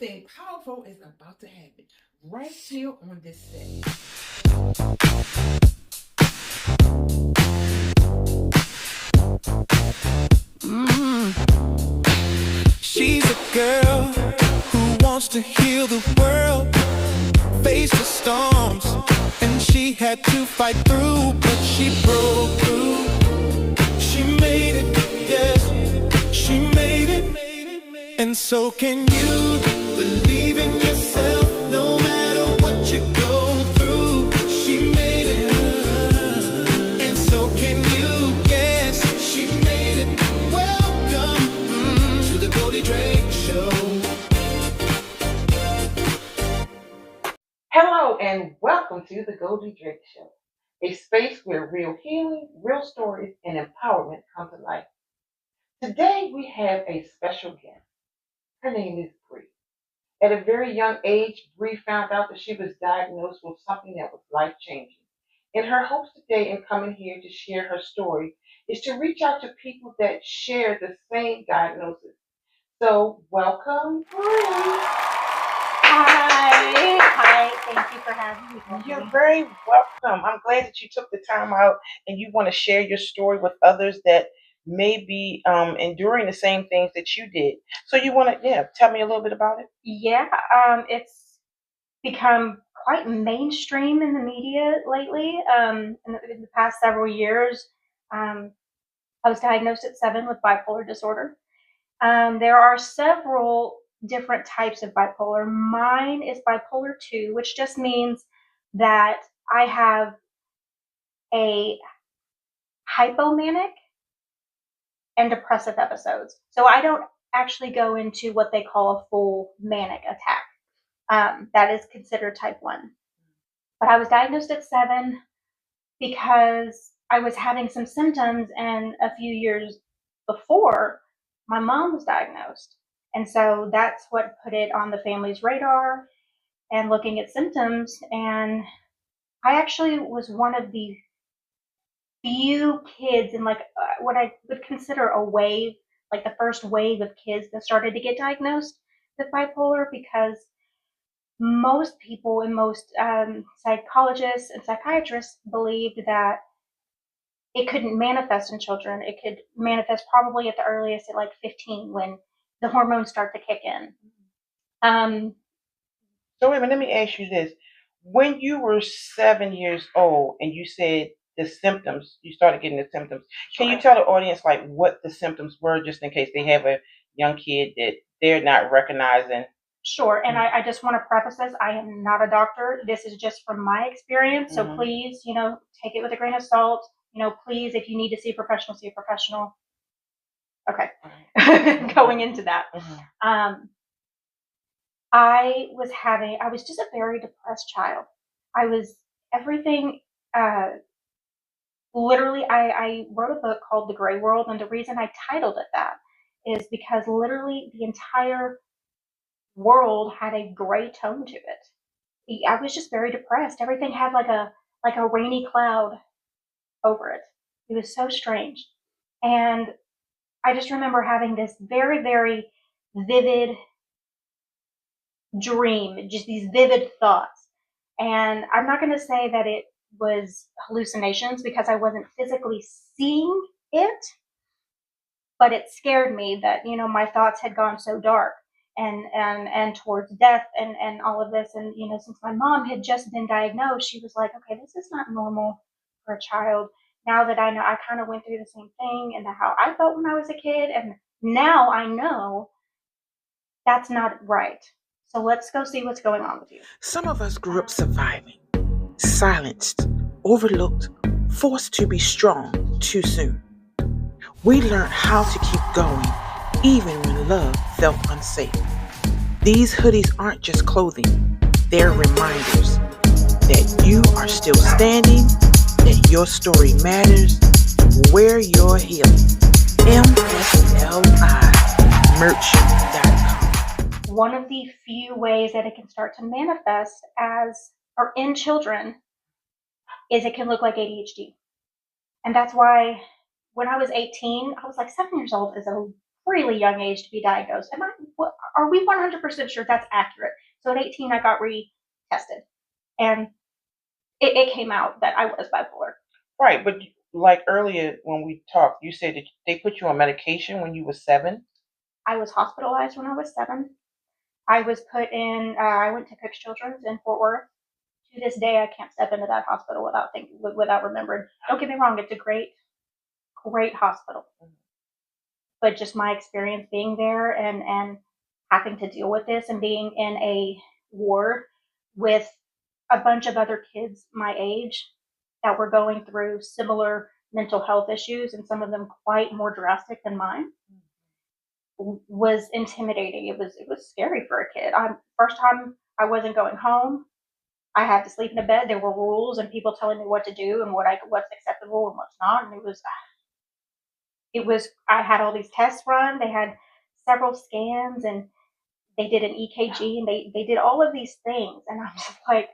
Something powerful is about to happen right here on this set. She's a girl who wants to heal the world, face the storms, and she had to fight through, but she broke through. She made it, yes, she made it, and so can you. Believe in yourself, no matter what you go through. She made it, and so can you. Yes, she made it. Welcome to the Goldie Drake Show. Hello, and welcome to the Goldie Drake Show, a space where real healing, real stories, and empowerment come to life. Today, we have a special guest. Her name is Bree. At a very young age, Bree found out that she was diagnosed with something that was life changing. And her hopes today in coming here to share her story is to reach out to people that share the same diagnosis. So, welcome, Bree. Hi. Hi. Thank you for having me. You're very welcome. I'm glad that you took the time out and you want to share your story with others that may be enduring the same things that you did. So, you want to, yeah, tell me a little bit about it? Yeah, it's become quite mainstream in the media lately. In the past several years, um, I was diagnosed at 7 with bipolar disorder. There are several different types of bipolar. Mine is bipolar 2, which just means that I have a hypomanic and depressive episodes. So I don't actually go into what they call a full manic attack. That is considered type 1. But I was diagnosed at 7 because I was having some symptoms, and a few years before, my mom was diagnosed. And so that's what put it on the family's radar and looking at symptoms. And I actually was one of the few kids in like what I would consider a wave, like the first wave of kids that started to get diagnosed with bipolar, because most people and most psychologists and psychiatrists believed that it couldn't manifest in children. It could manifest probably at the earliest at like 15 when the hormones start to kick in. Um, So, wait a minute, let me ask you this. When you were 7 years old and you said the symptoms, you started getting the symptoms, can you sure. tell the audience like what the symptoms were just in case they have a young kid that they're not recognizing? Sure. And I just want to preface this. I am not a doctor. This is just from my experience. So Mhm. please, take it with a grain of salt. Please, if you need to see a professional, see a professional. Okay. Going into that. Mhm. Um, I was just a very depressed child. I was everything, uh, literally, I wrote a book called The Gray World. And the reason I titled it that is because literally the entire world had a gray tone to it. I was just very depressed. Everything had like a rainy cloud over it. It was so strange. And I just remember having this very, very vivid dream, just these vivid thoughts. And I'm not going to say that it was hallucinations because I wasn't physically seeing it, but it scared me that, my thoughts had gone so dark and towards death and all of this. And, since my mom had just been diagnosed, she was like, okay, this is not normal for a child. Now that I know, I kind of went through the same thing and how I felt when I was a kid. And now I know that's not right. So let's go see what's going on with you. Some of us grew up surviving, silenced, overlooked, forced to be strong too soon. We learned how to keep going, even when love felt unsafe. These hoodies aren't just clothing, they're reminders that you are still standing, that your story matters, where you're healing. MSLI merch.com. One of the few ways that it can start to manifest as or in children is it can look like ADHD. And that's why when I was 18, I was like 7 years old is a really young age to be diagnosed. Are we 100% sure that's accurate? So at 18, I got retested, and it came out that I was bipolar. Right, but like earlier when we talked, you said that they put you on medication when you were 7. I was hospitalized when I was 7. I was put in. I went to Cook's Children's in Fort Worth. To this day, I can't step into that hospital without thinking, without remembering. Don't get me wrong; it's a great, great hospital. But just my experience being there and having to deal with this and being in a ward with a bunch of other kids my age that were going through similar mental health issues, and some of them quite more drastic than mine, was intimidating. It was scary for a kid. First time I wasn't going home. I had to sleep in a bed. There were rules and people telling me what to do and what's acceptable and what's not. And it was I had all these tests run. They had several scans and they did an EKG and they did all of these things. And I'm just like,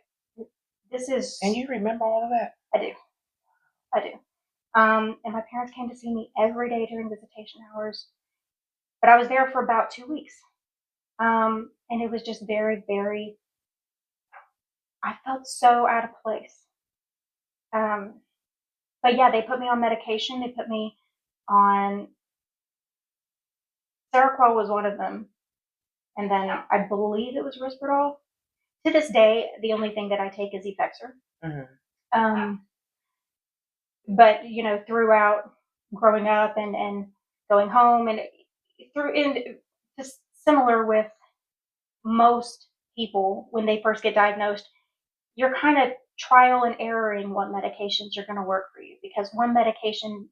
this is. And you remember all of that? I do. And my parents came to see me every day during visitation hours, but I was there for about 2 weeks. And it was just very, very, I felt so out of place. But yeah, they put me on medication. They put me on, Seroquel was one of them. And then I believe it was Risperdal. To this day, the only thing that I take is Effexor. Mm-hmm. But throughout growing up and going home and just similar with most people when they first get diagnosed, you're kind of trial and erroring what medications are going to work for you, because one medication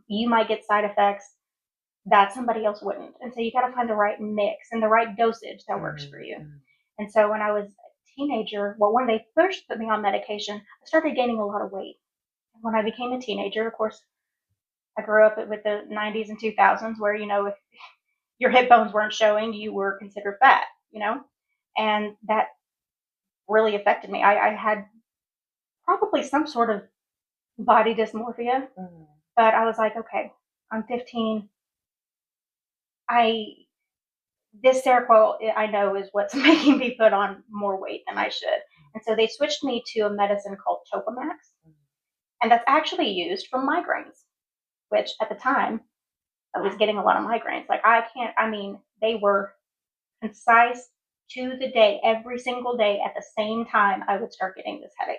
you might get side effects that somebody else wouldn't, and so you got to find the right mix and the right dosage that works for you. And so when I was a teenager, well, when they first put me on medication, I started gaining a lot of weight. When I became a teenager, of course, I grew up with the 90s and 2000s where, if your hip bones weren't showing, you were considered fat. And that really affected me. I had probably some sort of body dysmorphia, but I was like, okay, I'm 15. This Seroquel, I know, is what's making me put on more weight than I should. And so they switched me to a medicine called Topamax, and that's actually used for migraines, which at the time I was getting a lot of migraines. Like they were concise to the day, every single day at the same time I would start getting this headache.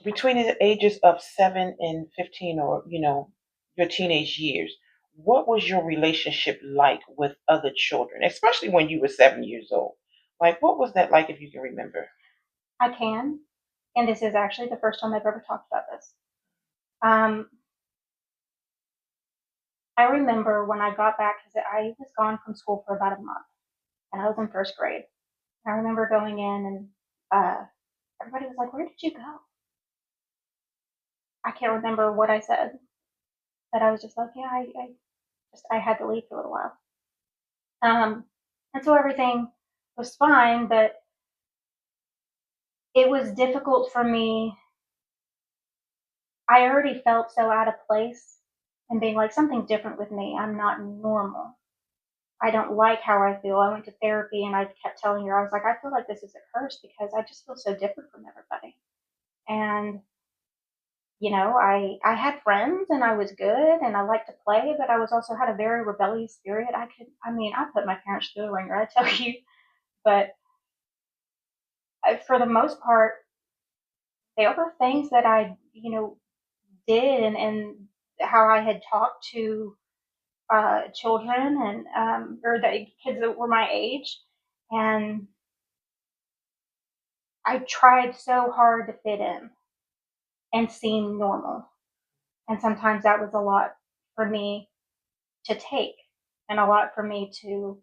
Between the ages of 7 and 15, or your teenage years, what was your relationship like with other children, especially when you were 7 years old? Like, what was that like, if you can remember? I can, and this is actually the first time I've ever talked about this. I remember when I got back, because I was gone from school for about a month, and I was in first grade. I remember going in, and everybody was like, "Where did you go?" I can't remember what I said, but I was just like, "Yeah, I had to leave for a little while." And so everything was fine, but it was difficult for me. I already felt so out of place and being like, something's different with me. I'm not normal. I don't like how I feel. I went to therapy and I kept telling her, I was like, I feel like this is a curse because I just feel so different from everybody. And, I had friends and I was good and I liked to play, but I was also had a very rebellious spirit. I put my parents through the ringer, I tell you. But for the most part, there were things that I, did and how I had talked to children and or the kids that were my age, and I tried so hard to fit in and seem normal, and sometimes that was a lot for me to take and a lot for me to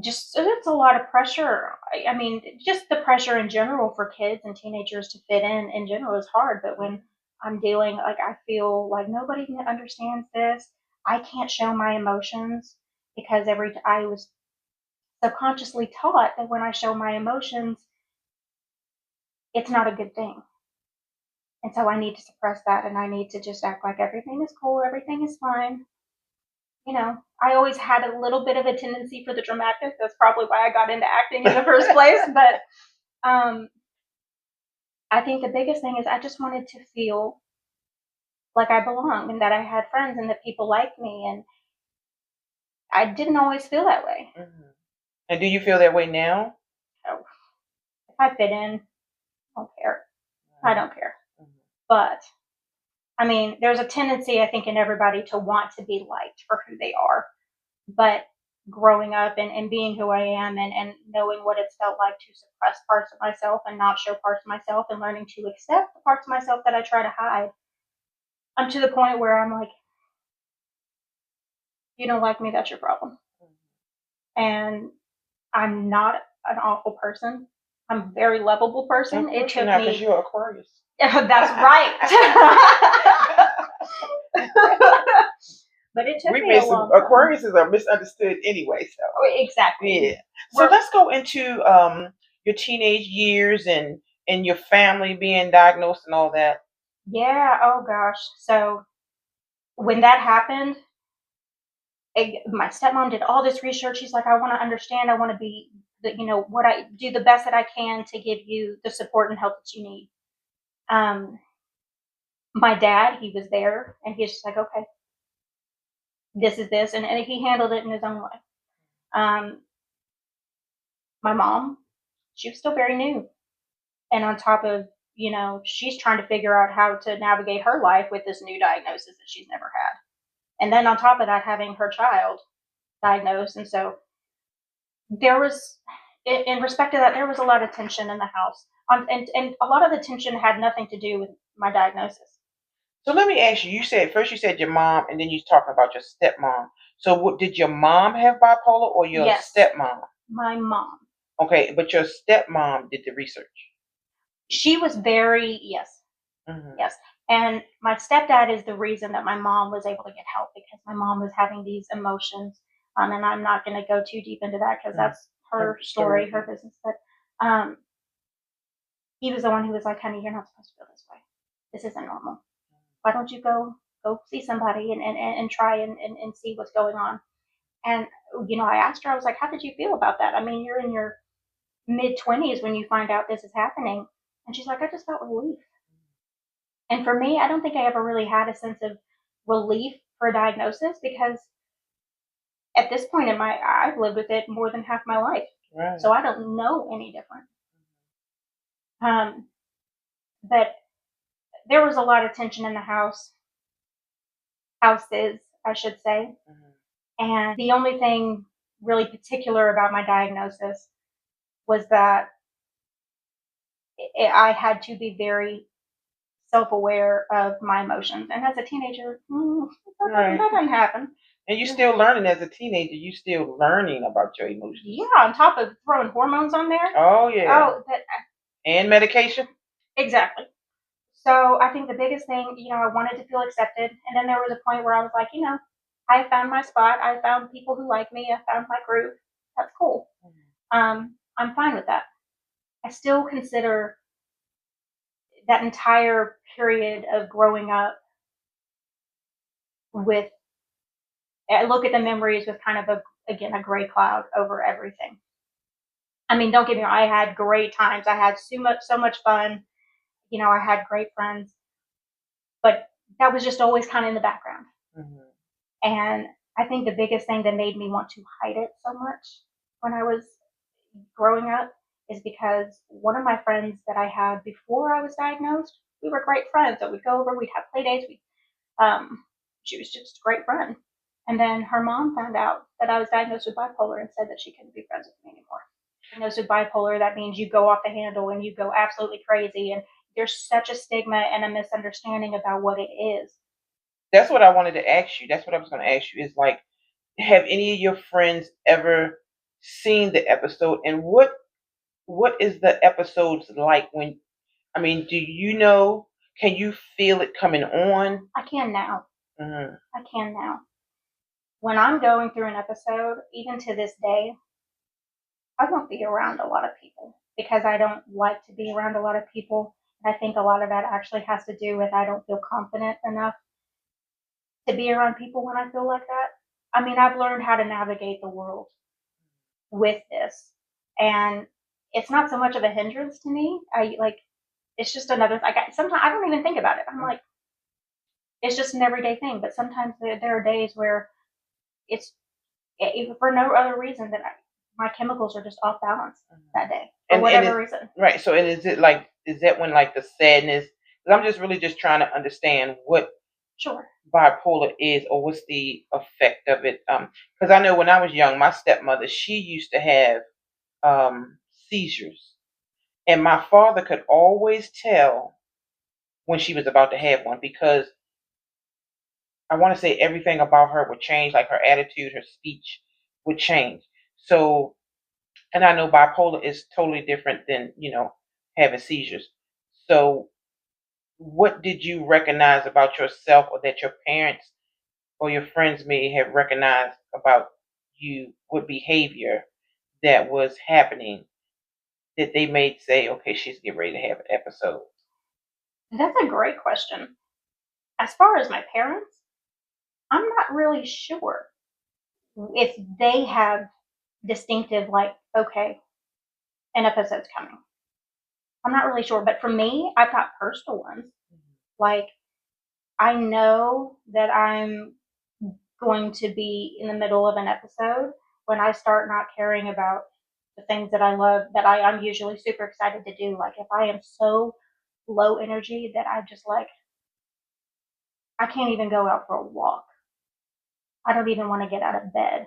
just, it's a lot of pressure. I mean, just the pressure in general for kids and teenagers to fit in general is hard, but when I'm dealing, like, I feel like nobody understands this. I can't show my emotions because I was subconsciously taught that when I show my emotions, it's not a good thing. And so I need to suppress that and I need to just act like everything is cool, everything is fine. I always had a little bit of a tendency for the dramatic. That's probably why I got into acting in the first place. But I think the biggest thing is I just wanted to feel like I belonged and that I had friends and that people liked me. And I didn't always feel that way. Mm-hmm. And do you feel that way now? So if I fit in, I don't care. I don't care. Mm-hmm. But I mean, there's a tendency, I think, in everybody to want to be liked for who they are. But growing up and being who I am and knowing what it's felt like to suppress parts of myself and not show parts of myself and learning to accept the parts of myself that I try to hide, I'm to the point where I'm like, you don't like me, that's your problem. And I'm not an awful person. I'm a very lovable person. It took me. Because you're Aquarius. That's right. But it took me a long time. Aquariuses are misunderstood anyway. So exactly. Yeah. So let's go into your teenage years and your family being diagnosed and all that. Yeah. Oh gosh. So when that happened, my stepmom did all this research. She's like, I want to understand. I want to be what I do the best that I can to give you the support and help that you need. My dad, he was there, and he's just like, okay, this is this, and he handled it in his own way. My mom, she was still very new, and on top of she's trying to figure out how to navigate her life with this new diagnosis that she's never had, and then on top of that, having her child diagnosed, and so there was, in respect to that, there was a lot of tension in the house, and a lot of the tension had nothing to do with my diagnosis. So let me ask you. You said your mom, and then you talking about your stepmom. So did your mom have bipolar or your stepmom? My mom. Okay, but your stepmom did the research. She was very yes. Mm-hmm. Yes. And my stepdad is the reason that my mom was able to get help, because my mom was having these emotions. And I'm not going to go too deep into that because that's her story, her business. But he was the one who was like, honey, you're not supposed to feel this way. This isn't normal. Why don't you go see somebody and try and see what's going on? And, I asked her, I was like, how did you feel about that? I mean, you're in your mid-20s when you find out this is happening. And she's like, I just felt relief. And for me, I don't think I ever really had a sense of relief for a diagnosis, because at this point I've lived with it more than half my life. Right. So I don't know any different. But there was a lot of tension in the houses, I should say. Mm-hmm. And the only thing really particular about my diagnosis was that I had to be very self-aware of my emotions. And as a teenager, that doesn't happen. And you're still learning as a teenager. You're still learning about your emotions. Yeah, on top of throwing hormones on there. Oh, yeah. Oh, and medication. Exactly. So I think the biggest thing, I wanted to feel accepted. And then there was a point where I was like, I found my spot. I found people who like me. I found my group. That's cool. Mm-hmm. I'm fine with that. I still consider that entire period of growing up I look at the memories with kind of a gray cloud over everything. I mean, don't get me wrong, I had great times. I had so much fun. I had great friends, but that was just always kind of in the background. Mm-hmm. And I think the biggest thing that made me want to hide it so much when I was growing up is because one of my friends that I had before I was diagnosed, we were great friends. So we'd go over, we'd have play dates. She was just a great friend. And then her mom found out that I was diagnosed with bipolar and said that she couldn't be friends with me anymore. Diagnosed with bipolar, that means you go off the handle and you go absolutely crazy. And there's such a stigma and a misunderstanding about what it is. That's what I wanted to ask you. That's what I was going to ask you. Is like, have any of your friends ever seen the episode? And what is the episodes like when? I mean, do you know? Can you feel it coming on? I can now. Mm-hmm. I can now. When I'm going through an episode, even to this day, I won't be around a lot of people because I don't like to be around a lot of people. And I think a lot of that actually has to do with I don't feel confident enough to be around people when I feel like that. I mean, I've learned how to navigate the world with this, and it's not so much of a hindrance to me. It's just another. Sometimes I don't even think about it. I'm like, it's just an everyday thing. But sometimes there are days where it's for no other reason than my chemicals are just off balance that day for whatever reason. Right. So, and is that when like the sadness? Because I'm just really just trying to understand what Sure. bipolar is, or what's the effect of it. Because I know when I was young, my stepmother, she used to have seizures, and my father could always tell when she was about to have one, because I want to say everything about her would change, like her attitude, her speech would change. So, and I know bipolar is totally different than, having seizures. So, what did you recognize about yourself, or that your parents or your friends may have recognized about you, what behavior that was happening, that they may say, okay, she's getting ready to have an episode? That's a great question. As far as my parents, I'm not really sure if they have distinctive, like, okay, an episode's coming. I'm not really sure. But for me, I've got personal ones. Like, I know that I'm going to be in the middle of an episode when I start not caring about the things that I love, that I'm usually super excited to do. Like, if I am so low energy that I just like, I can't even go out for a walk. I don't even want to get out of bed.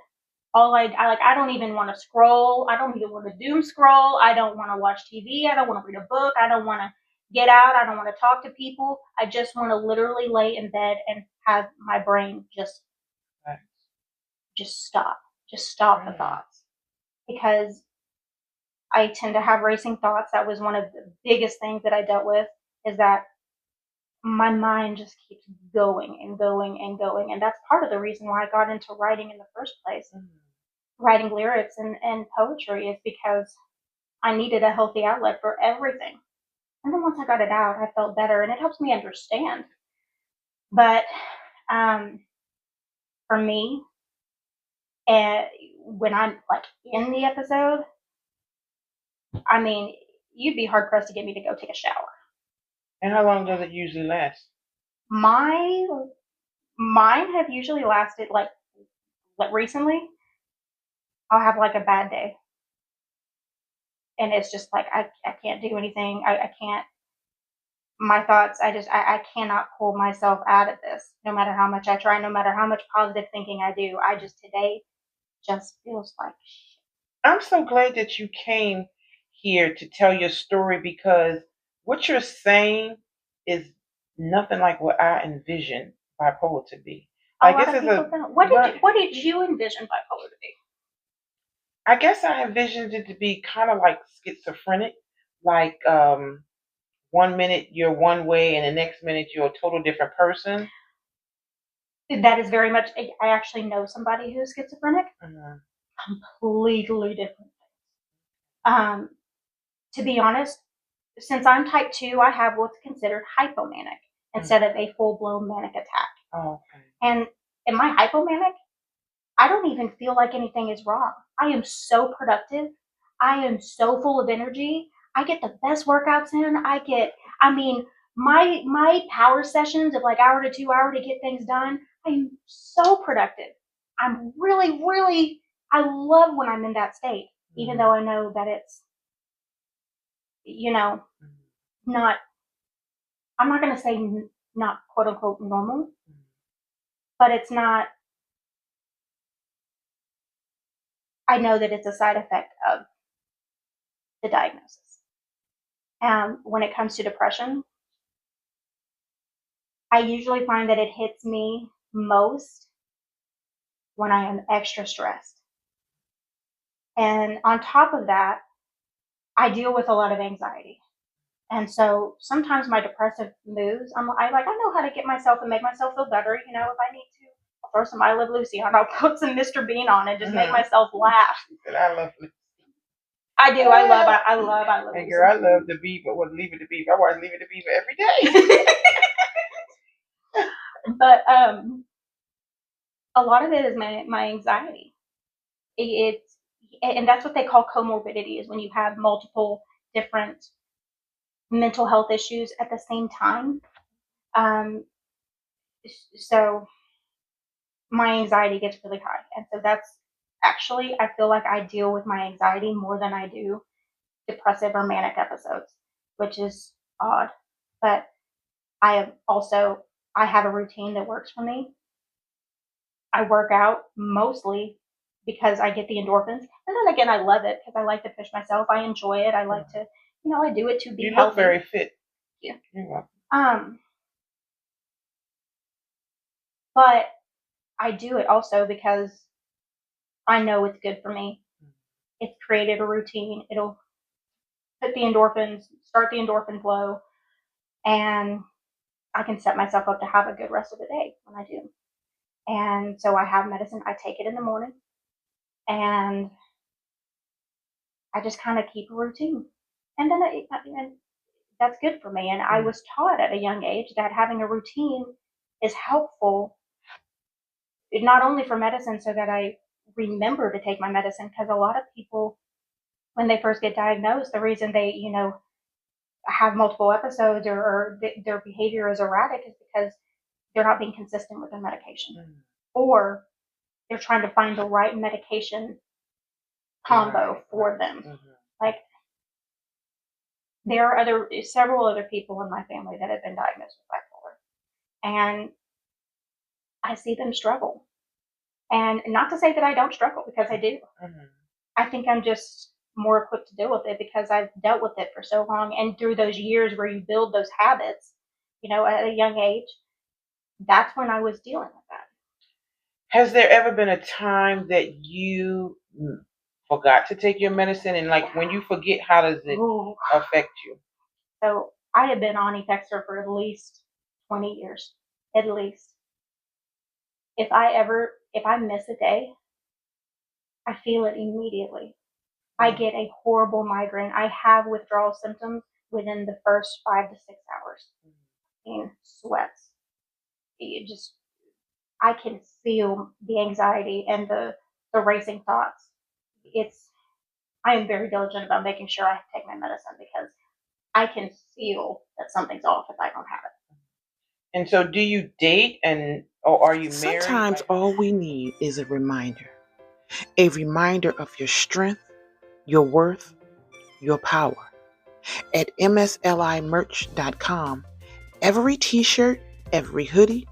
I don't even want to scroll. I don't even want to doom scroll. I don't want to watch TV. I don't want to read a book. I don't want to get out. I don't want to talk to people. I just want to literally lay in bed and have my brain just stop. Just stop the thoughts. Because I tend to have racing thoughts. That was one of the biggest things that I dealt with, is that my mind just keeps going and going and going. And that's part of the reason why I got into writing in the first place. Writing lyrics and poetry is because I needed a healthy outlet for everything. And then once I got it out, I felt better, and it helps me understand. But for me, when I'm like in the episode, I mean, you'd be hard pressed to get me to go take a shower. And how long does it usually last? Mine have usually lasted like recently. I'll have like a bad day, and it's just like I can't do anything. I can't. My thoughts, I cannot pull myself out of this, no matter how much I try, no matter how much positive thinking I do. Today just feels like shit. I'm so glad that you came here to tell your story, because what you're saying is nothing like what I envisioned bipolar to be. What did you envision bipolar to be? I guess I envisioned it to be kind of like schizophrenic, like 1 minute you're one way and the next minute you're a total different person. That is very much. I actually know somebody who's schizophrenic. Completely different. To be honest, since I'm type 2, I have what's considered hypomanic instead of a full-blown manic attack. Oh, okay. And in my hypomanic, I don't even feel like anything is wrong. I am so productive. I am so full of energy. I get the best workouts in. My power sessions of like hour to 2 hour to get things done. I'm so productive. I'm really, really, I love when I'm in that state, even though I know that it's, not, I'm not going to say not quote unquote normal, but it's not, I know that it's a side effect of the diagnosis. When it comes to depression, I usually find that it hits me most when I am extra stressed. And on top of that, I deal with a lot of anxiety. And so sometimes my depressive moods, I know how to get myself and make myself feel better. If I need to, I'll throw some I Love Lucy on. I'll put some Mr. Bean on and just make myself laugh. I love Lucy. I do. I love And Lucy. girl, I love the Beaver. Well, Leave It to Beaver. I watch Leave It to Beaver every day. But a lot of it is my anxiety. It's and that's what they call comorbidity, is when you have multiple different mental health issues at the same time. Um, so my anxiety gets really high, and so that's actually, I feel like I deal with my anxiety more than I do depressive or manic episodes, which is odd. But I have a routine that works for me. I work out mostly because I get the endorphins. And then again, I love it because I like to push myself. I enjoy it. I like to, I do it to be You healthy. look very fit. Yeah. You're welcome. But I do it also because I know it's good for me. It's created a routine. It'll put the endorphins, start the endorphin flow, and I can set myself up to have a good rest of the day when I do. And so I have medicine. I take it in the morning, and I just kind of keep a routine. And then and that's good for me. And I was taught at a young age that having a routine is helpful, not only for medicine, so that I remember to take my medicine. Because a lot of people, when they first get diagnosed, the reason they, have multiple episodes, or their behavior is erratic, is because they're not being consistent with their medication, or they're trying to find the right medication combo for them. Like, there are several other people in my family that have been diagnosed with bipolar, and I see them struggle. And not to say that I don't struggle, because I do. I think I'm just more equipped to deal with it because I've dealt with it for so long. And through those years where you build those habits, at a young age, that's when I was dealing with that. Has there ever been a time that you forgot to take your medicine? And like, when you forget, how does it affect you? So I have been on Effexor for at least 20 years, at least. If I miss a day, I feel it immediately. I get a horrible migraine. I have withdrawal symptoms within the first 5 to 6 hours. And sweats. I can feel the anxiety and the racing thoughts. I am very diligent about making sure I take my medicine, because I can feel that something's off if I don't have it. And so, do you date, or are you married? Sometimes all we need is a reminder of your strength, your worth, your power. At mslimerch.com, every t-shirt, every hoodie,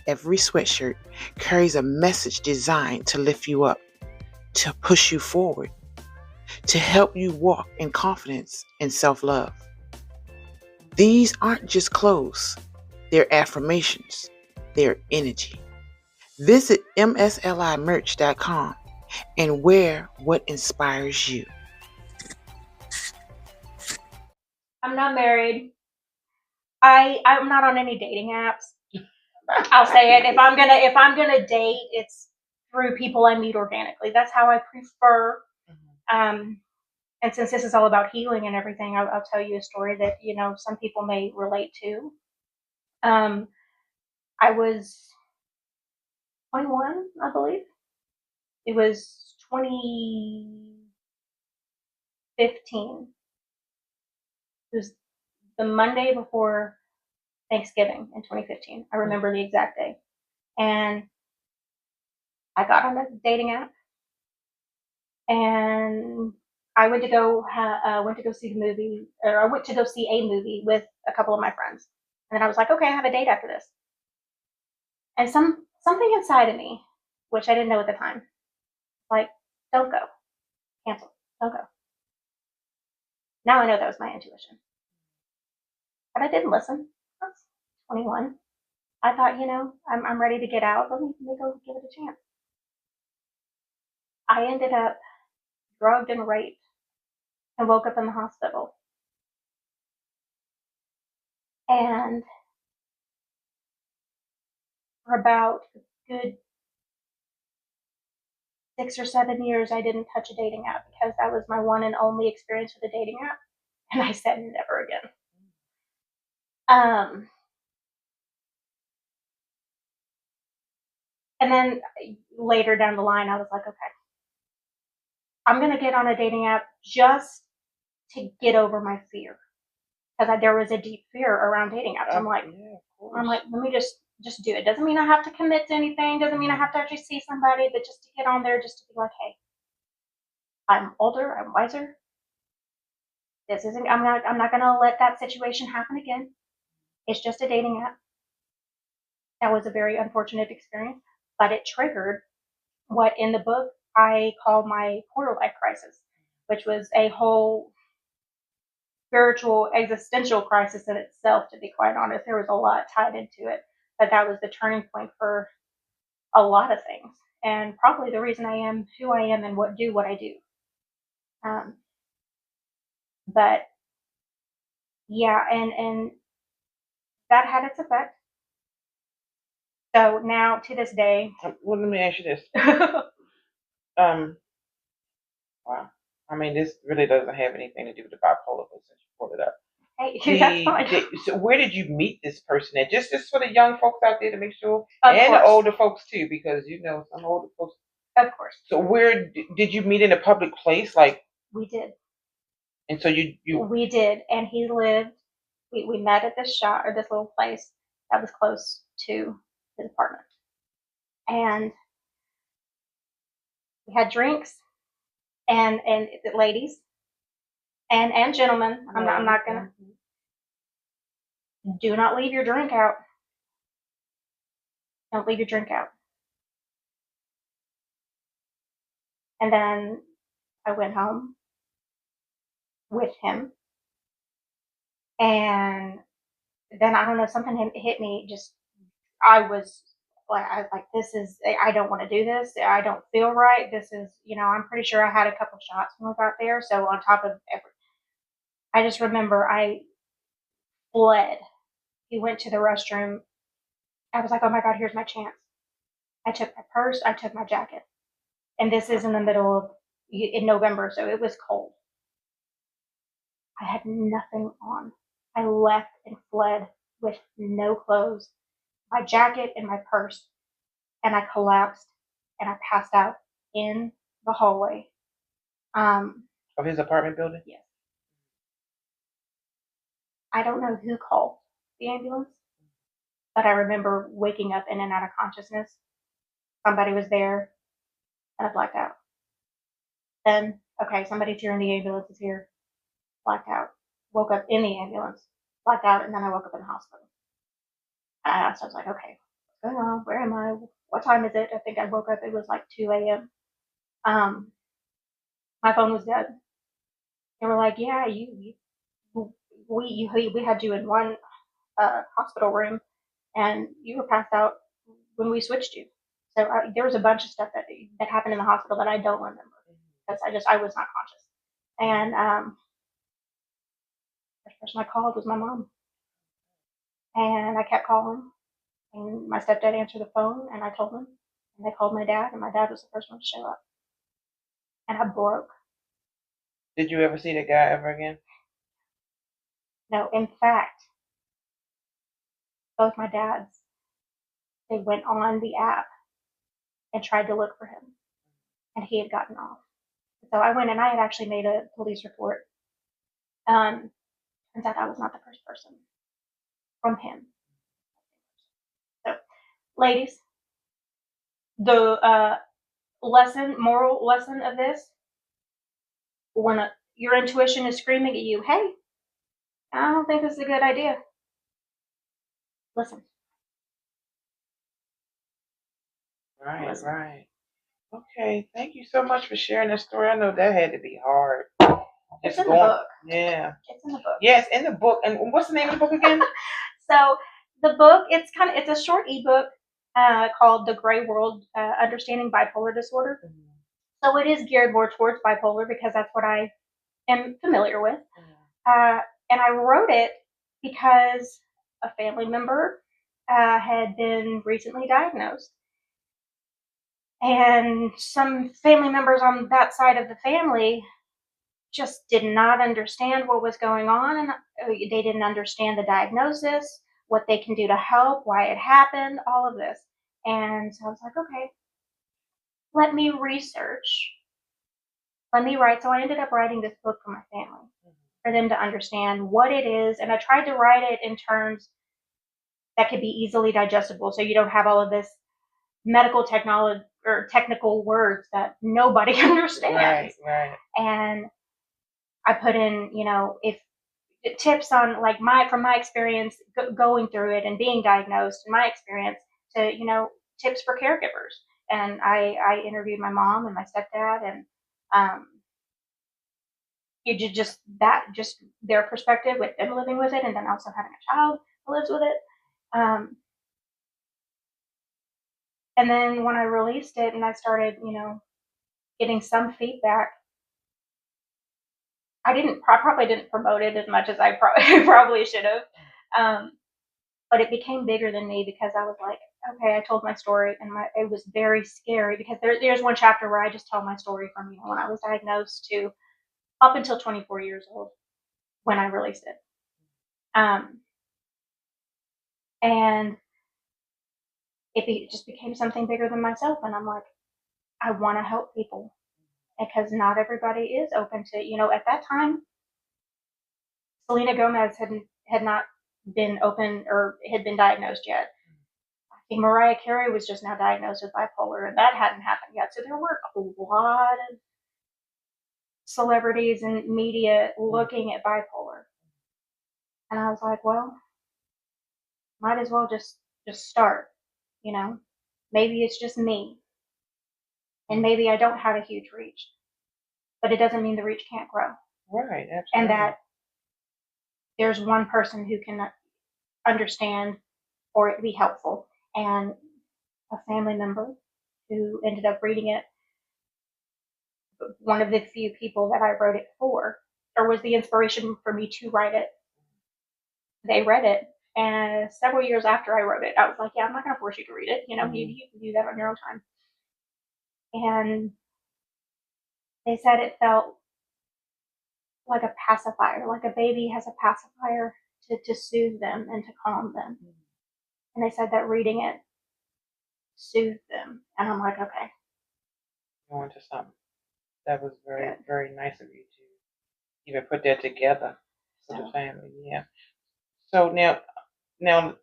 every sweatshirt carries a message designed to lift you up, to push you forward, to help you walk in confidence and self-love. These aren't just clothes, they're affirmations, they're energy. Visit mslimerch.com and wear what inspires you. I'm not married. I'm not on any dating apps. I'll say it. If I'm gonna date, it's through people I meet organically. That's how I prefer. And since this is all about healing and everything, I'll tell you a story that some people may relate to. I was 21, I believe. It was 2015. It was the Monday before Thanksgiving in 2015. I remember the exact day. And I got on a dating app, and I went to go see the movie, or I went to go see a movie with a couple of my friends. And then I was like, okay, I have a date after this. And something inside of me, which I didn't know at the time, like, don't go, cancel, don't go. Now I know that was my intuition, but I didn't listen. I was 21. I thought, I'm ready to get out. Let me go give it a chance. I ended up drugged and raped and woke up in the hospital. And for about a good 6 or 7 years, I didn't touch a dating app, because that was my one and only experience with a dating app. And I said never again. And then later down the line, I was like, okay, I'm going to get on a dating app just to get over my fear. Because there was a deep fear around dating apps. I'm like, let me just do it. Doesn't mean I have to commit to anything. Doesn't mean I have to actually see somebody, but just to get on there, just to be like, hey, I'm older, I'm wiser. This isn't. I'm not going to let that situation happen again. It's just a dating app. That was a very unfortunate experience, but it triggered what in the book I call my quarter life crisis, which was a whole spiritual existential crisis in itself, to be quite honest. There was a lot tied into it, but that was the turning point for a lot of things, and probably the reason I am who I am and what I do. But yeah, and that had its effect. So now to this day, Well, let me ask you this. Wow. I mean, this really doesn't have anything to do with the bipolar, but since you pulled it up. hey, that's fine. So where did you meet this person at? Just for the young folks out there to make sure, Of and course. the older folks too, because some older folks. Of course. So where did you meet in a public place, like? We did. And so you. We did, and he lived. We met at this shop or this little place that was close to his apartment, and we had drinks, and the ladies and gentlemen. I'm not gonna. Do not leave your drink out. Don't leave your drink out. And then I went home with him, and then I don't know, something hit me. Just I was like, this is, I don't want to do this. I don't feel right. This is, I'm pretty sure I had a couple shots when we got there. So on top of everything, I just remember I fled. He went to the restroom. I was like, oh my God, here's my chance. I took my purse. I took my jacket. And this is in the middle of, in November, so it was cold. I had nothing on. I left and fled with no clothes, my jacket and my purse, and I collapsed and I passed out in the hallway. Of his apartment building? Yes. I don't know who called the ambulance, but I remember waking up in and out of consciousness. Somebody was there, and I blacked out. Then, okay, somebody's here and the ambulance is here. Blacked out. Woke up in the ambulance, blacked out, and then I woke up in the hospital. So I was like, okay, what's going on? Where am I? What time is it? I think I woke up, it was like 2 a.m. My phone was dead. They were like, yeah, we had you in one hospital room, and you were passed out when we switched you. So there was a bunch of stuff that happened in the hospital that I don't remember because I was not conscious. And the first person I called was my mom, and I kept calling, and my stepdad answered the phone, and I told him, and they called my dad, and my dad was the first one to show up, and I broke. Did you ever see the guy ever again? No, in fact, both my dads, they went on the app and tried to look for him, and he had gotten off. So I went and I had actually made a police report. Turns out I was not the first person from him. So, ladies, the moral lesson of this, when your intuition is screaming at you, hey, I don't think this is a good idea, listen. Right. Okay, thank you so much for sharing that story. I know that had to be hard. It's in the book. Yeah. It's in the book. Yes, in the book. And what's the name of the book again? So the book, it's a short ebook called The Gray World, Understanding Bipolar Disorder. Mm-hmm. So it is geared more towards bipolar because that's what I am familiar with. Mm-hmm. And I wrote it because a family member had been recently diagnosed. And some family members on that side of the family just did not understand what was going on, and they didn't understand the diagnosis, what they can do to help, why it happened, all of this. And so I was like, okay, let me research, let me write. So I ended up writing this book for my family, for them to understand what it is. And I tried to write it in terms that could be easily digestible, so you don't have all of this medical technology or technical words that nobody understands. Right. And I put in, if tips on like from my experience going through it and being diagnosed, in my experience, to tips for caregivers. And I interviewed my mom and my stepdad, and um, you did just their perspective with them living with it, and then also having a child who lives with it. And then when I released it and I started, getting some feedback, I probably didn't promote it as much as I probably should have. But it became bigger than me because I was like, okay, I told my story, and it was very scary because there's one chapter where I just tell my story from when I was diagnosed to up until 24 years old when I released it. And it just became something bigger than myself, and I'm like, I want to help people because not everybody is open to, at that time, Selena Gomez had not been open or had been diagnosed yet. I think Mariah Carey was just now diagnosed with bipolar, and that hadn't happened yet. So there were a lot of celebrities and media looking at bipolar, and I was like, well, might as well just start. Maybe it's just me, and maybe I don't have a huge reach, but it doesn't mean the reach can't grow. Right, absolutely. And that there's one person who can understand or it be helpful. And a family member who ended up reading it, one of the few people that I wrote it for, or was the inspiration for me to write it, they read it. And several years after I wrote it, I was like, yeah, I'm not going to force you to read it. You can do that on your own time. And they said it felt like a pacifier, like a baby has a pacifier to soothe them and to calm them. And they said that reading it soothed them. And I'm like, okay. Going to something. That was very, very nice of you to even put that together for the family. Yeah. So now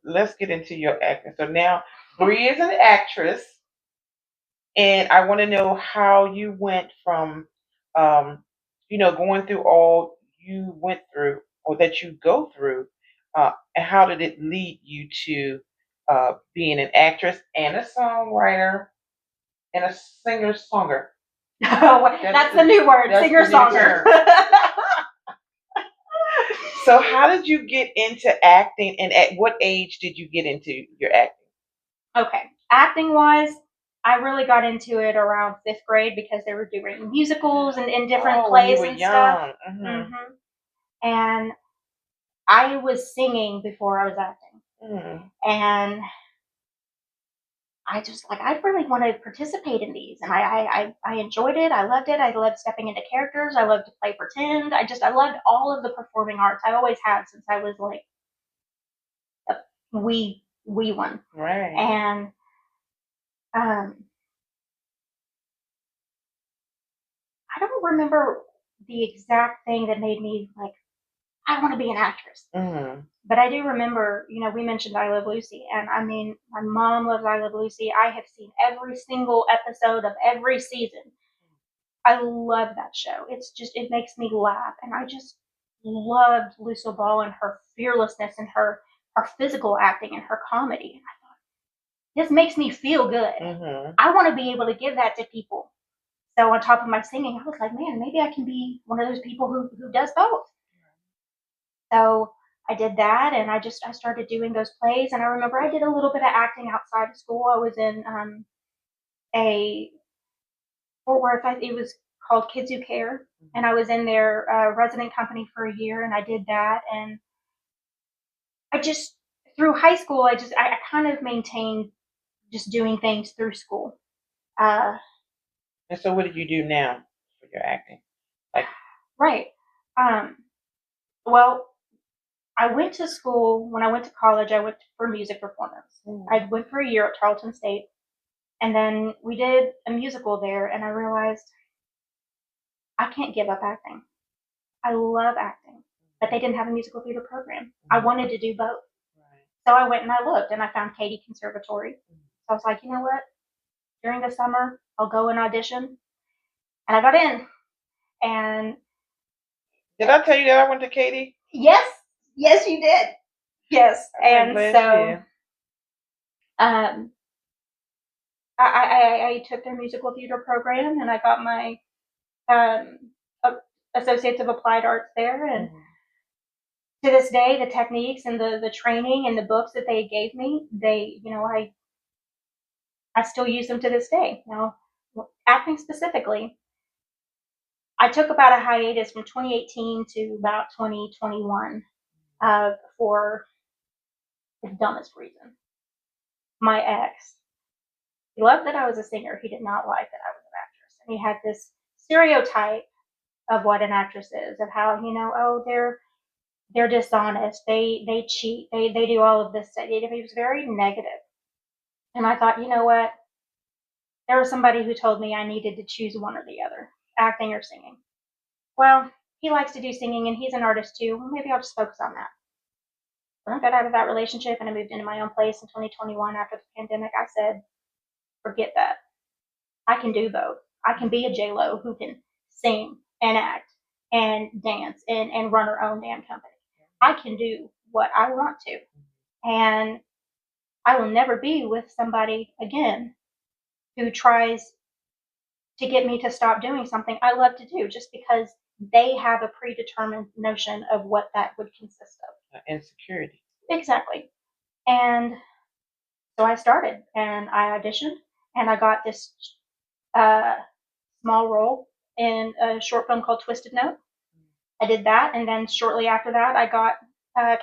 let's get into your acting. So now Bree is an actress, and I want to know how you went from, going through all you went through or that you go through, and how did it lead you to being an actress and a songwriter and a singer-songer? That's the new word, singer-songer. So how did you get into acting, and at what age did you get into your acting? Okay. Acting wise, I really got into it around 5th grade because they were doing musicals and in different plays and stuff. Mm-hmm. And I was singing before I was acting. And I really want to participate in these. And I enjoyed it. I loved it. I loved stepping into characters. I loved to play pretend. I loved all of the performing arts. I always have since I was like a wee one. Right. And I don't remember the exact thing that made me like, I want to be an actress. But I do remember, we mentioned I Love Lucy, and I mean, my mom loves I Love Lucy. I have seen every single episode of every season. I love that show. It makes me laugh, and I just loved Lucille Ball and her fearlessness and her physical acting and her comedy. And I thought, this makes me feel good. I want to be able to give that to people. So on top of my singing, I was like, man, maybe I can be one of those people who does both. So I did that, and I started doing those plays. And I remember I did a little bit of acting outside of school. I was in a Fort Worth. It was called Kids Who Care, and I was in their resident company for a year, and I did that. And I just through high school, I kind of maintained just doing things through school. And so, what did you do now for your acting? Right. Well, I went to school, when I went to college, I went for music performance. I went for a year at Tarleton State, and then we did a musical there, and I realized I can't give up acting. I love acting, but they didn't have a musical theater program. I wanted to do both. So I went and I looked, and I found Katy Conservatory. So I was like, you know what? During the summer, I'll go and audition. And I got in. And Did I tell you that I went to Katy? yes, you did. Yes. And bless so you. I took their musical theater program, and I got my Associates of Applied Arts there. And to this day, the techniques and the training and the books that they gave me, I still use them to this day. Now, acting specifically, I took about a hiatus from 2018 to about 2021 for the dumbest reason. My ex, he loved that I was a singer. He did not like that I was an actress. And he had this stereotype of what an actress is, of how, oh, they're dishonest, they cheat, they do all of this stuff. He was very negative. And I thought, you know what? There was somebody who told me I needed to choose one or the other, acting or singing. Well, he likes to do singing and he's an artist too. Well, maybe I'll just focus on that. When I got out of that relationship and I moved into my own place in 2021 after the pandemic, I said, forget that. I can do both. I can be a J-Lo who can sing and act and dance and run her own damn company. I can do what I want to. And I will never be with somebody again who tries to get me to stop doing something I love to do just because they have a predetermined notion of what that would consist of. Insecurity. Exactly. And so I started and I auditioned and I got this small role in a short film called Twisted Note. I did that, and then shortly after that, I got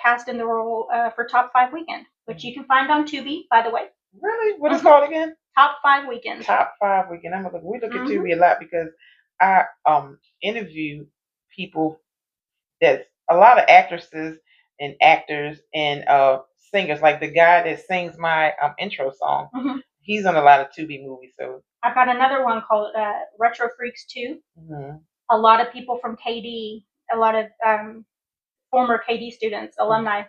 cast in the role for Top 5 Weekend, which you can find on Tubi, by the way. Really? What is it called again? Top 5 Weekend. Top 5 Weekend. We look at Tubi a lot because I interview people that's a lot of actresses and actors and singers. Like the guy that sings my intro song. Mm-hmm. He's on a lot of Tubi movies. So I've got another one called Retro Freaks 2. Mm-hmm. A lot of people from KD, a lot of former KD students, alumni,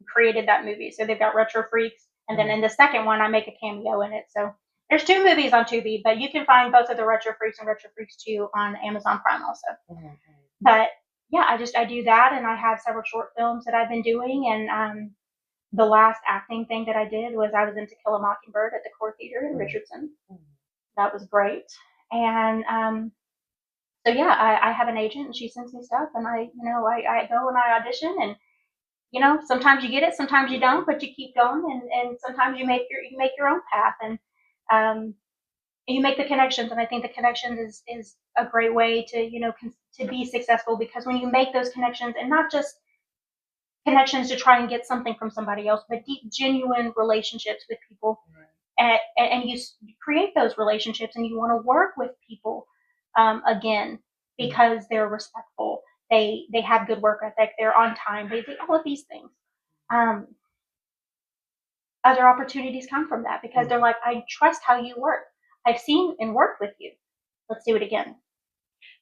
created that movie. So they've got Retro Freaks. And then in the second one, I make a cameo in it. So there's 2 movies on Tubi, but you can find both of the Retro Freaks and Retro Freaks 2 on Amazon Prime also. Mm-hmm. But yeah, I do that, and I have several short films that I've been doing. And the last acting thing that I did was I was in To Kill a Mockingbird at the Core Theater in Richardson. Mm-hmm. That was great. And so yeah, I have an agent, and she sends me stuff, and I go and I audition, and sometimes you get it, sometimes you don't, but you keep going, and sometimes you make your own path, and you make the connections. And I think the connections is a great way to to be successful, because when you make those connections, and not just connections to try and get something from somebody else, but deep, genuine relationships with people, and you create those relationships, and you want to work with people again because they're respectful. They have good work ethic. They're on time. They do all of these things. Other opportunities come from that because they're like, I trust how you work. I've seen and worked with you. Let's do it again.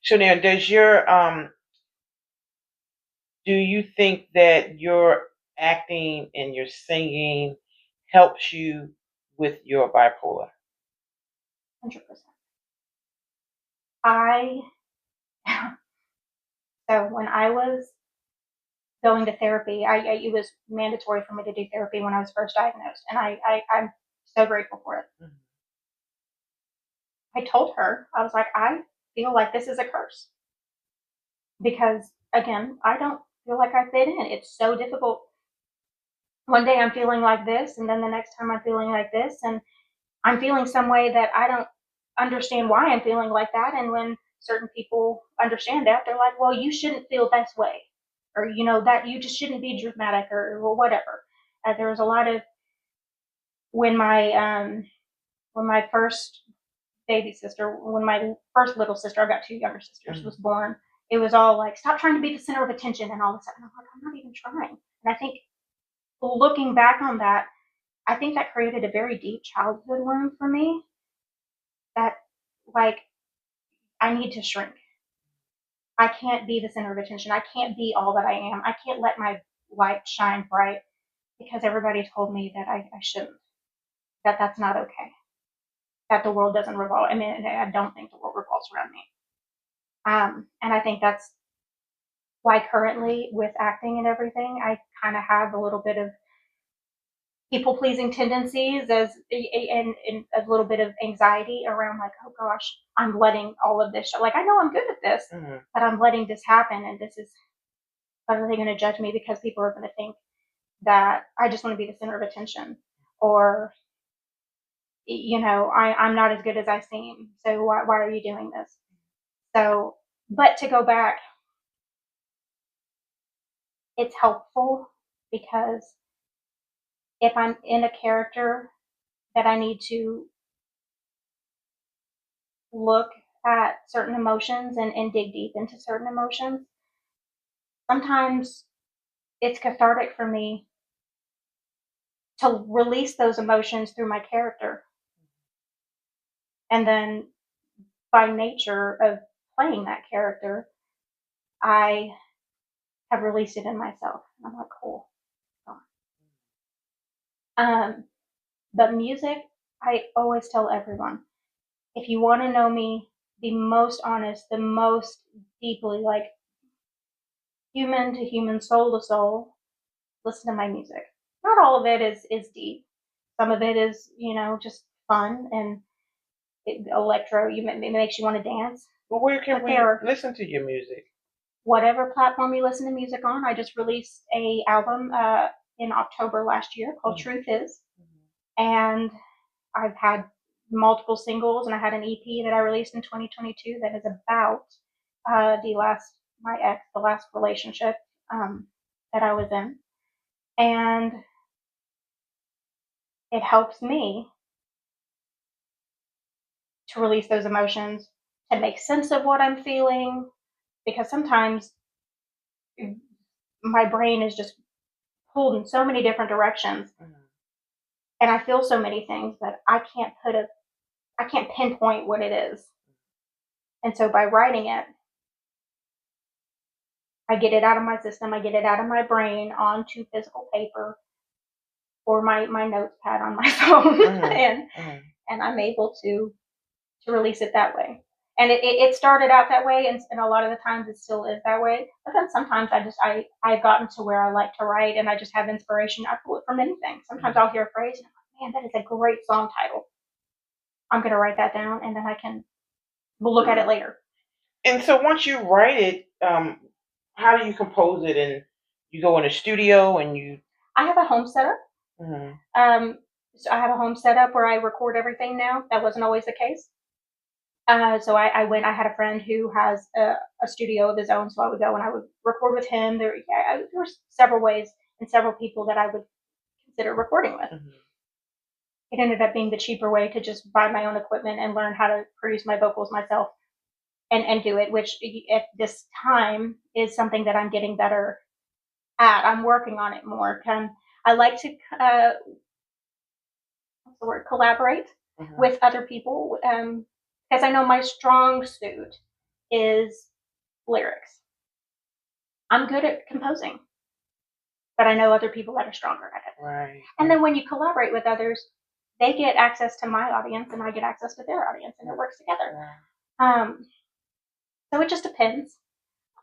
So now, do you think that your acting and your singing helps you with your bipolar? 100%. So when I was going to therapy, it was mandatory for me to do therapy when I was first diagnosed, and I'm so grateful for it. Mm-hmm. I told her, I was like, I feel like this is a curse because, again, I don't feel like I fit in. It's so difficult. One day I'm feeling like this, and then the next time I'm feeling like this, and I'm feeling some way that I don't understand why I'm feeling like that. And when certain people understand that, they're like, well, you shouldn't feel this way, or that you just shouldn't be dramatic, or whatever. There was a lot of when my first baby sister, when my first little sister, I got 2 younger sisters, was born. It was all like, stop trying to be the center of attention, and all of a sudden I'm like, I'm not even trying. And I think looking back on that, I think that created a very deep childhood wound for me that, like, I need to shrink. I can't be the center of attention. I can't be all that I am. I can't let my light shine bright because everybody told me that I shouldn't, that that's not okay, that the world doesn't revolve. I mean, I don't think the world revolves around me. And I think that's why currently with acting and everything, I kind of have a little bit of people pleasing tendencies and a little bit of anxiety around, like, oh gosh, I'm letting all of this show. Like, I know I'm good at this, but I'm letting this happen, and this is, are they going to judge me because people are going to think that I just want to be the center of attention, or I'm not as good as I seem, so why are you doing this? So, but to go back, it's helpful because if I'm in a character that I need to look at certain emotions and dig deep into certain emotions, sometimes it's cathartic for me to release those emotions through my character. And then by nature of playing that character, I have released it in myself. And I'm like, cool. But music, I always tell everyone, if you want to know me the most honest, the most deeply, like, human to human, soul to soul, listen to my music. Not all of it is deep. Some of it is, just fun and electro. It makes you want to dance. Well, where can But we there, listen to your music? whatever platform you listen to music on. I just released a album in October last year called Truth Is, and I've had multiple singles, and I had an EP that I released in 2022 that is about the last relationship that I was in, and it helps me to release those emotions, to make sense of what I'm feeling, because sometimes my brain is just pulled in so many different directions, and I feel so many things that I can't pinpoint what it is. And so by writing it, I get it out of my system, I get it out of my brain onto physical paper or my notes pad on my phone, and I'm able to release it that way. And it started out that way, and a lot of the times it still is that way. But then sometimes I've gotten to where I like to write, and I just have inspiration. I pull it from anything. Sometimes I'll hear a phrase, and I'm like, man, that is a great song title. I'm going to write that down, and then we'll look at it later. And so once you write it, how do you compose it? And you go in a studio and you. I have a home setup. So I have a home setup where I record everything now. That wasn't always the case. So I had a friend who has a studio of his own, so I would go and I would record with him. There were several ways and several people that I would consider recording with. It ended up being the cheaper way to just buy my own equipment and learn how to produce my vocals myself and do it, which at this time is something that I'm getting better at. I'm working on it more. I like to, what's the word, collaborate with other people, because I know my strong suit is lyrics. I'm good at composing, but I know other people that are stronger at it. Right. And then when you collaborate with others, they get access to my audience and I get access to their audience, and it works together. So it just depends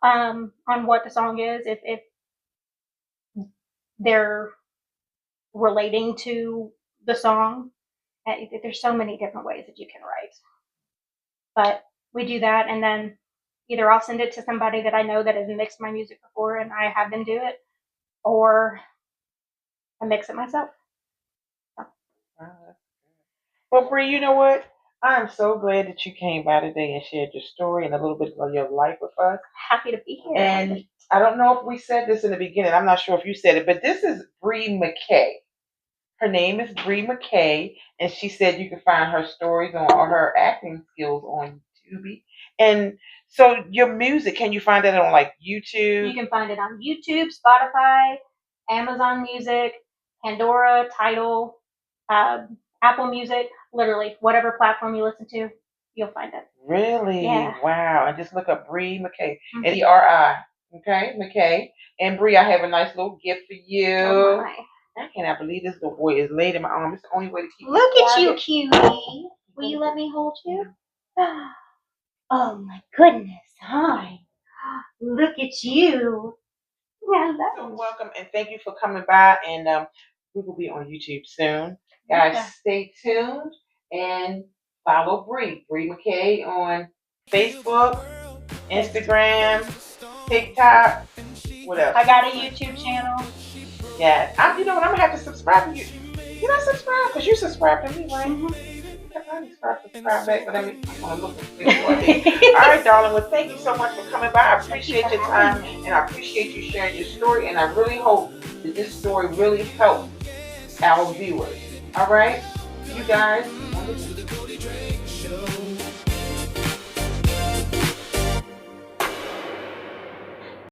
on what the song is. If they're relating to the song, there's so many different ways that you can write. But we do that, and then either I'll send it to somebody that I know that has mixed my music before and I have them do it, or I mix it myself. Well, Bree, you know what? I am so glad that you came by today and shared your story and a little bit of your life with us. Happy to be here. And I don't know if we said this in the beginning. I'm not sure if you said it, but this is Bree McKay. Her name is Bree McKay, and she said you can find her stories or her acting skills on YouTube. And so your music, can you find that on like YouTube? You can find it on YouTube, Spotify, Amazon Music, Pandora, Tidal, Apple Music, literally whatever platform you listen to, you'll find it. Really? Yeah. Wow. And just look up Bree McKay. Mhm. McKay. Okay, McKay. And Bree, I have a nice little gift for you. Oh my. I cannot believe this little boy is laid in my arm. It's the only way to keep Look me at you, quiet. cutie. Will you let me hold you? Oh my goodness. Hi. Look at you. So welcome and thank you for coming by. And we will be on YouTube soon. Guys, Yeah. stay tuned and follow Bree McKay on Facebook, Instagram, TikTok. What else? I got a YouTube channel. Yeah, you know what? I'm gonna have to subscribe to you. Can I subscribe? Cause you subscribe to me, right? I subscribe back, but I want to look and see what it is. All right, darling. Well, thank you so much for coming by. I appreciate your time, and I appreciate you sharing your story. And I really hope that this story really helps our viewers. All right, you guys.